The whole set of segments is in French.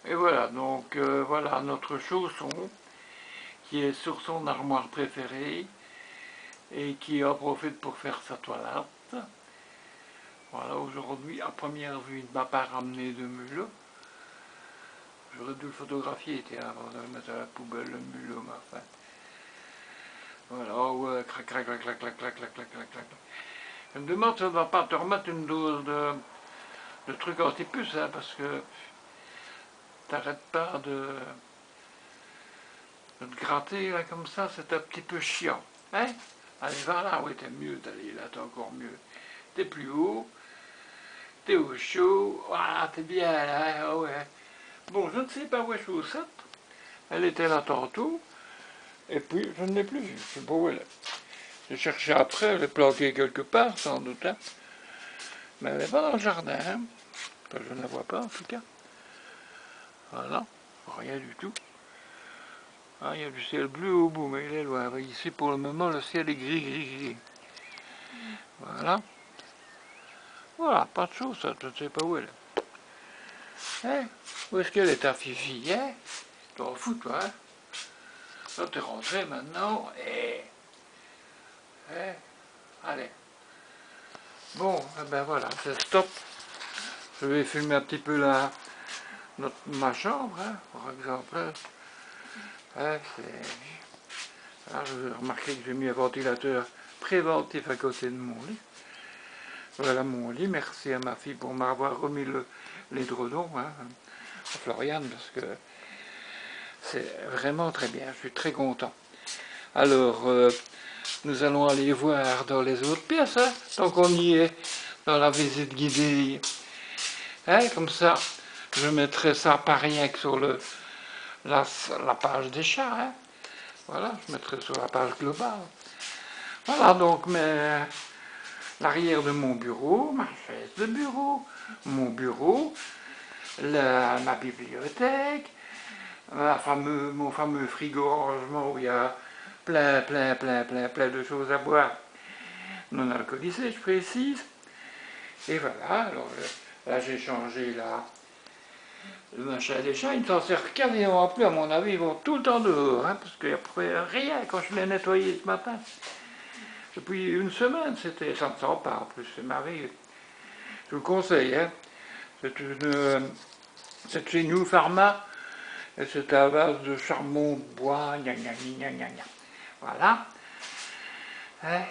Et voilà, donc voilà notre chausson qui est sur son armoire préférée et qui en profite pour faire sa toilette. Voilà, aujourd'hui, à première vue, il ne m'a pas ramené de mulot. J'aurais dû le photographier, avant de le mettre à la poubelle, le mulot, ma fin. Voilà, oh ouais, crac, crac, crac, crac, crac, crac, crac, crac, crac, crac. Je me demande si on ne va pas te remettre une dose de trucs anti-puce, hein, parce que t'arrêtes pas de te gratter là comme ça, c'est un petit peu chiant. Hein? Allez, va là, oui, t'es mieux, allez, là, t'es encore mieux. T'es plus haut, t'es au chaud, voilà, t'es bien là, ouais. Bon, je ne sais pas où est Chaussette, elle était là tantôt, et puis je ne l'ai plus vue, je sais pas où elle est. J'ai cherché après, elle est planquée quelque part, sans doute, hein. Mais elle n'est pas dans le jardin, hein. Enfin, je ne la vois pas en tout cas. Voilà, rien du tout. Ah, il y a du ciel bleu au bout, mais il est loin. Ici, pour le moment, le ciel est gris, gris, gris. Voilà. Voilà, pas de chose, ça, je ne sais pas où elle est. Hein? Où est-ce qu'elle est, ta fifi, hein? T'en fous, toi, hein? Là, t'es rentré maintenant, et... Hein? Allez. Bon, eh ben voilà, c'est stop. Je vais filmer un petit peu ma chambre, hein, par exemple. Hein, là, je vais remarquer que j'ai mis un ventilateur préventif à côté de mon lit. Voilà mon lit, merci à ma fille pour m'avoir remis l'édredon, hein, à Floriane, parce que c'est vraiment très bien, je suis très content. Alors, nous allons aller voir dans les autres pièces, hein, tant qu'on y est, dans la visite guidée. Hein, comme ça, je mettrai ça pas rien que sur la page des chats. Hein. Voilà, je mettrai sur la page globale. Voilà donc l'arrière de mon bureau, ma chaise de bureau, mon bureau, ma bibliothèque, mon fameux frigo rangement où il y a plein de choses à boire non alcoolisées, je précise. Et voilà, alors là j'ai changé le machin des chats, ils ne s'en servent quasiment plus, à mon avis, ils vont tout le temps dehors, hein, parce qu'il n'y a rien quand je l'ai nettoyé ce matin. Depuis une semaine, ça ne sent pas en plus, c'est merveilleux. Je vous le conseille, hein. C'est chez New Pharma, et c'est à base de charbon de bois, gna gna gna gna gna. Voilà. Hein.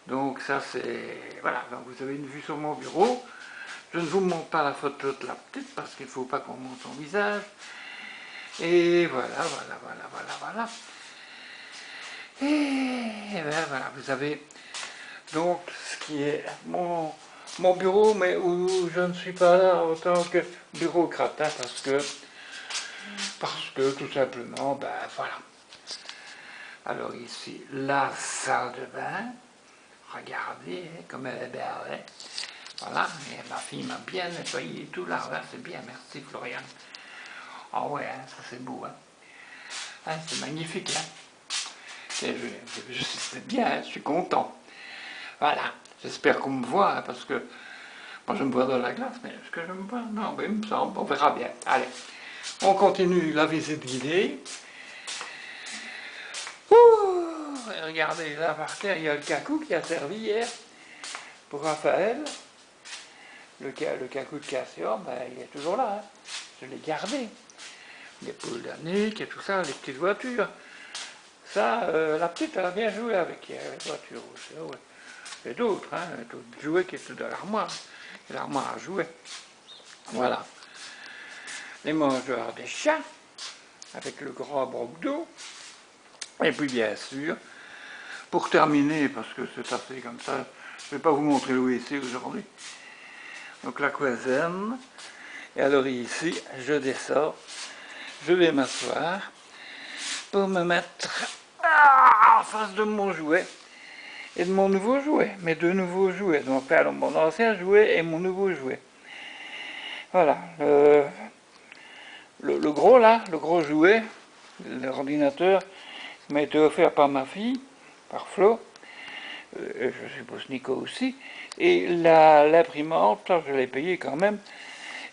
Donc ça c'est... Voilà, donc vous avez une vue sur mon bureau. Je ne vous montre pas la photo de la petite, parce qu'il ne faut pas qu'on monte son visage. Et voilà. Et ben voilà, vous avez donc ce qui est mon bureau, mais où je ne suis pas là en tant que bureaucrate, hein, parce que tout simplement, ben voilà. Alors ici, la salle de bain, regardez comme elle est belle, hein. Voilà, et ma fille m'a bien nettoyé tout là, c'est bien, merci Floriane. Ah ouais, hein, ça c'est beau, hein. Hein, c'est magnifique, hein. C'est bien, hein, je suis content. Voilà, j'espère qu'on me voit, hein, parce que moi je me vois dans la glace, mais est-ce que je me vois? Non, mais il me semble, on verra bien. Allez, on continue la visite guidée. Ouh, regardez, là par terre, il y a le cacou qui a servi hier pour Raphaël. Le cacou de Cassia, ben, il est toujours là, hein. Je l'ai gardé. Les poules d'Annick et tout ça, les petites voitures. Ça, la petite, elle a bien joué avec les voitures aussi. Ouais. Et d'autres, hein, d'autres jouets qui étaient dans l'armoire. L'armoire à jouer. Voilà. Les mangeurs des chats, avec le grand broc d'eau. Et puis bien sûr, pour terminer, parce que c'est assez comme ça, je ne vais pas vous montrer le WC aujourd'hui. Donc la cuisine. Et alors ici, je descends, je vais m'asseoir pour me mettre en face de mon jouet et de mon nouveau jouet, mes deux nouveaux jouets. Donc là, mon ancien jouet et mon nouveau jouet. Voilà, le gros là, le gros jouet, l'ordinateur, m'a été offert par ma fille, par Flo, je suppose Nico aussi, et l'imprimante, je l'ai payé quand même,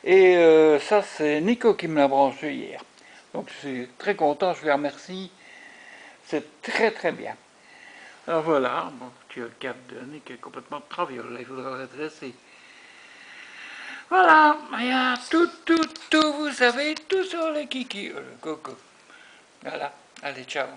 Et ça, c'est Nico qui me l'a branché hier. Donc je suis très content, je le remercie. C'est très très bien. Alors voilà, bon, tu as le câble de Nick qui est complètement traviolet, il faudra le redresser. Voilà, il y a tout, vous savez, tout sur le kiki, le coco. Voilà, allez, ciao.